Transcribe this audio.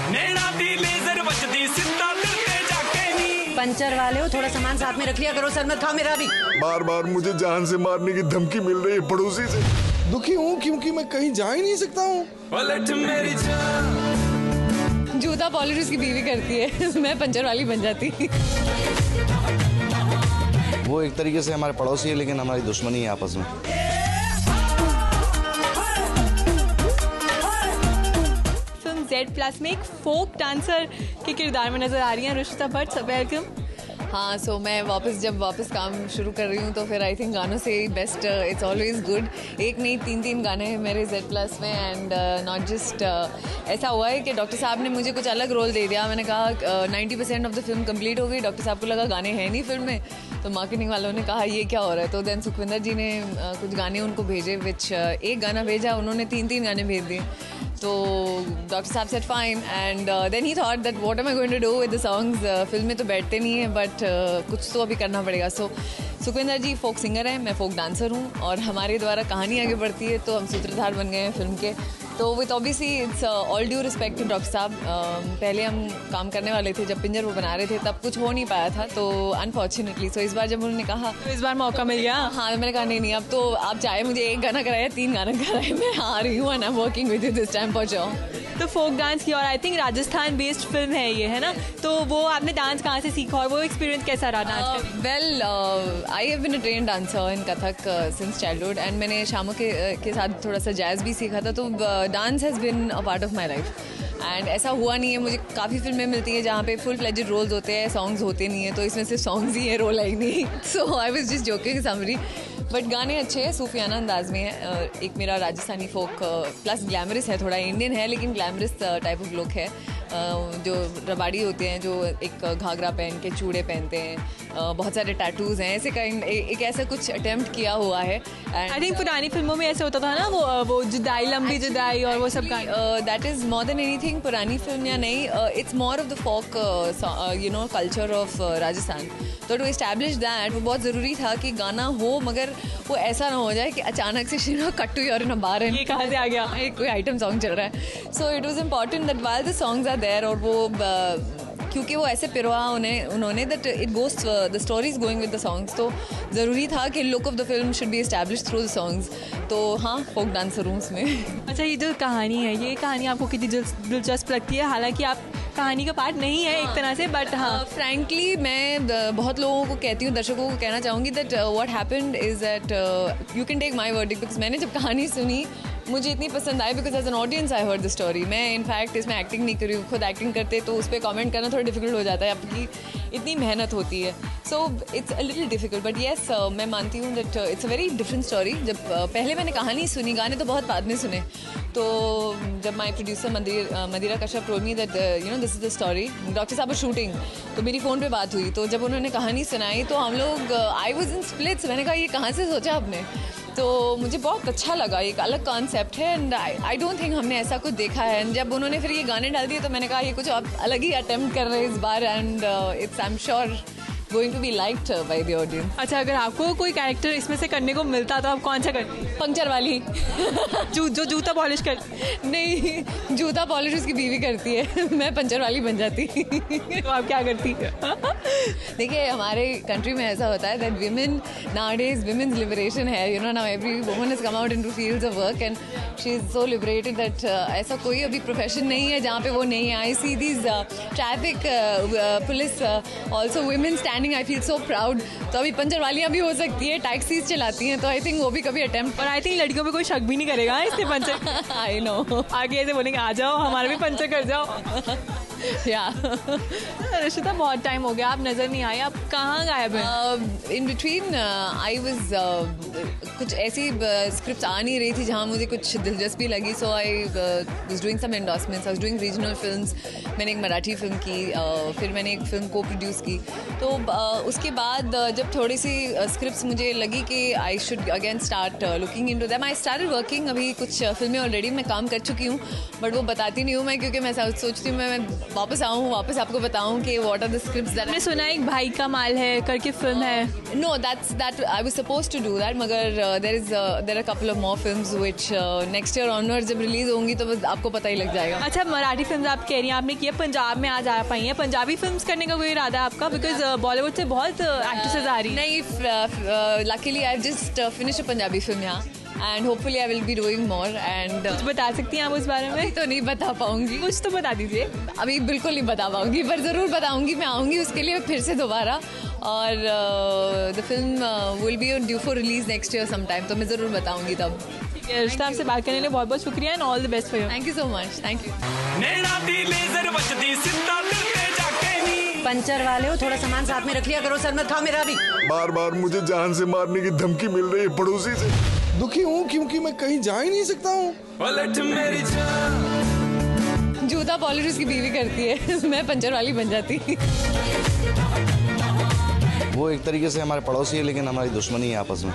नैना दी लेजर बचदी सिद्धा दिल पे जाके नी। पंचर वाले हो, थोड़ा सामान साथ में रख लिया करो, सर मत खाओ मेरा भी। बार बार मुझे जान से मारने की धमकी मिल रही है पड़ोसी से। दुखी हूँ क्योंकि मैं कहीं जा ही नहीं सकता हूँ। पलट मेरी जान। जूता पॉलिश उसकी बीवी करती है, मैं पंचर वाली बन जाती। वो एक तरीके से हमारे पड़ोसी है लेकिन हमारी दुश्मनी है आपस में। फिल्म Z+ में एक फोक डांसर के किरदार में नजर आ रही हैं रुशिता भट्ट, वेलकम। हाँ, सो मैं जब वापस काम शुरू कर रही हूँ तो फिर आई थिंक गानों से बेस्ट, इट्स ऑलवेज गुड। एक नहीं 3 गाने हैं मेरे Z+ में एंड नॉट जस्ट ऐसा हुआ है कि डॉक्टर साहब ने मुझे कुछ अलग रोल दे दिया। मैंने कहा 90% ऑफ द फिल्म कंप्लीट हो गई, डॉक्टर साहब को लगा गाने हैं नहीं फिल्म में, तो मार्केटिंग वालों ने कहा ये क्या हो रहा है, तो देन सुखविंदर जी ने कुछ गाने उनको भेजे, विच एक गाना भेजा, उन्होंने 3 गाने भेज दिए। तो डॉक्टर साहब said fine and then he thought that what am I going to do with the songs. Film में तो बैठते नहीं है बट कुछ तो अभी करना पड़ेगा। सो सुखविंदर जी फोक सिंगर हैं, मैं फोक डांसर हूँ और हमारे द्वारा कहानी आगे बढ़ती है तो हम सूत्रधार बन गए हैं फिल्म के। तो with obviously it's all due respect to doctor साहब, पहले हम काम करने वाले थे जब पिंजर वो बना रहे थे तब कुछ हो नहीं पाया था, तो अनफॉर्चुनेटली सो इस बार जब उन्होंने कहा तो इस बार मौका मिल गया। हाँ, मैंने कहा नहीं अब तो आप चाहे मुझे 1 गाना कराए 3 गाना कराए, मैं आ रही हूँ and I am working with you this time for sure. तो फोक डांस की और I think Rajasthan based film है ये, है ना? तो वो आपने डांस कहाँ से सीखा और वो एक्सपीरियंस कैसा रहा डांस का? Well I have been a train dancer in Kathak since childhood and मैंने शामों के साथ थोड़ा सा जैज़ भी सीखा था, तो dance has been a part of my life. And ऐसा हुआ नहीं है, मुझे काफ़ी फिल्में मिलती हैं जहाँ पे फुल फ्लेजेड रोल्स होते हैं, सॉन्ग्स होते नहीं है, तो इसमें सिर्फ सॉन्ग्स ही है, रोल आई नहीं। So I was just joking summary, but गाने अच्छे हैं, सूफियाना अंदाज में है। एक मेरा राजस्थानी फोक प्लस ग्लैमरस है, थोड़ा इंडियन है लेकिन ग्लैमरस टाइप ऑफ लुक है। जो रबाड़ी होते हैं जो एक घाघरा पहन के चूड़े पहनते हैं, बहुत सारे टैटूज़ हैं, ऐसे एक ऐसा कुछ अटेम्प्ट किया हुआ है। आई थिंक पुरानी फिल्मों में ऐसे होता था ना, वो जुदाई, लंबी जुदाई और वो सब गाने। That is more than anything पुरानी फिल्म या नहीं, it's more of the folk you know culture of Rajasthan. तो टू इस्टेब्लिश दैट वो बहुत ज़रूरी था कि गाना हो मगर वो ऐसा ना हो जाए कि अचानक से शीनो कट टू योर इन अ बार ये कहाँ से आ गया, कोई आइटम सॉन्ग चल रहा है। So it was important that while the songs are there, और वो क्योंकि वो ऐसे पिरवा उन्होंने that it goes the story is going with the songs, तो ज़रूरी था कि look of the film should be establish through the songs. तो हाँ, फोक डांसर हूँ उसमें। अच्छा, ये जो कहानी है, ये कहानी आपको कितनी दिलचस्प लगती है? हालांकि आप कहानी का पार्ट नहीं है एक तरह से, बट हाँ फ्रैंकली मैं बहुत लोगों को कहती हूँ, दर्शकों को कहना चाहूँगी that what happened is that you can take my verdict, because मैंने जब कहानी सुनी मुझे इतनी पसंद आई, because as an audience I heard the story. मैं इनफैक्ट इसमें एक्टिंग नहीं करी हूँ, खुद एक्टिंग करते तो उस पर कॉमेंट करना थोड़ा डिफिकल्ट हो जाता है, आपकी इतनी मेहनत होती है, so it's a little difficult, but yes मैं मानती हूँ that it's a very different story. जब पहले मैंने कहानी सुनी, गाने तो बहुत बाद में सुने, तो जब माई प्रोड्यूसर मदिरा Kashyap told me that you know this is the story, doctor साहब शूटिंग, तो मेरी फ़ोन पे बात हुई, तो जब उन्होंने कहानी सुनाई तो हम लोग आई वॉज इन स्प्लिट्स। मैंने कहा ये कहाँ से सोचा आपने, तो मुझे बहुत अच्छा लगा, एक अलग कॉन्सेप्ट है एंड आई डोंट थिंक हमने ऐसा कुछ देखा है। एंड जब उन्होंने फिर ये गाने डाल दिए तो मैंने कहा ये कुछ आप अलग ही अटेम्प्ट कर रहे हैं इस बार, and it's I am sure going to be liked by the audience. अच्छा, अगर आपको कोई कैरेक्टर इसमें से करने को मिलता तो आप कौन सा करती? पंक्चर वाली जो जूता पॉलिश करती? नहीं, जूता पॉलिश उसकी बीवी करती है, मैं पंचर वाली बन जाती। तो आप क्या करती? देखिए, हमारे कंट्री में ऐसा होता है that women nowadays women's liberation है, you know, now every woman has come out into fields of work and she is so liberated that ऐसा कोई अभी प्रोफेशन नहीं है जहाँ पे वो नहीं है। I see these traffic police also women standing, I feel so proud. तो अभी पंचर वालियाँ भी हो सकती है, टैक्सीज चलाती हैं, तो आई थिंक वो भी कभी अटेम्प्ट। और आई थिंक लड़कियों पे कोई शक भी नहीं करेगा इससे पंचर। आई नो, आगे ऐसे बोलेंगे आ जाओ हमारा भी पंचर कर जाओ। या रिशिता, बहुत टाइम हो गया, आप नज़र नहीं आए, आप कहाँ गायब हैं? इन बिटवीन आई वाज कुछ ऐसी स्क्रिप्ट आ नहीं रही थी जहाँ मुझे कुछ दिलचस्पी लगी, so I was doing some endorsements, I was doing regional films. मैंने एक मराठी फिल्म की, फिर मैंने एक फिल्म को प्रोड्यूस की, तो उसके बाद जब थोड़ी सी स्क्रिप्ट्स मुझे लगी कि I should again start looking into them, I started working. अभी कुछ फिल्में ऑलरेडी मैं काम कर चुकी हूँ, बट वो बताती नहीं हूँ मैं, क्योंकि मैं सोचती हूँ मैं वापस आऊँ, वापस आपको बताऊँ कि what are the scripts that मैंने सुना है एक भाई का माल है करके फिल्म है। No that I was supposed to do that, मगर there are couple of more films which next year onward जब रिलीज होंगी तो बस आपको पता ही लग जाएगा। अच्छा, मराठी फिल्म आप कह रही हैं आपने किया, पंजाब में आज आ पाई हैं, पंजाबी फिल्म्स करने का कोई इरादा है आपका? बिकॉज बॉलीवुड से बहुत एक्ट्रेसेस आ रही हैं। नहीं, luckily I've just finished a Punjabi film यहाँ, and hopefully I will be doing more. And कुछ बता सकती हैं आप उस बारे में? तो नहीं बता पाऊंगी, कुछ तो बता दीजिए। अभी बिल्कुल नहीं बता पाऊंगी, पर ज़रूर बताऊंगी। मैं आऊँगी उसके लिए फिर से दोबारा, और the film will be due for release next year sometime, तो मैं ज़रूर बताऊंगी तब। ठीक है, रिश्ता हमसे बात करने के लिए बहुत बहुत शुक्रिया and all the best for you. Thank you so much, thank you. नैना दी लेजर बचदी सिद्धा दिल ते जाके नी पंचर वाले हो, थोड़ा सामान साथ में रख लिया करो, सर मत खाओ मेरा भी। बार बार मुझे जान से मारने की धमकी मिल रही है पड़ोसी से। दुखी हूँ क्योंकि मैं कहीं जा ही नहीं सकता हूँ। पलट मेरी जान जूता पॉलिश उसकी बीवी करती है, मैं पंचर वाली बन जाती। वो एक तरीके से हमारे पड़ोसी है लेकिन हमारी दुश्मनी है आपस में।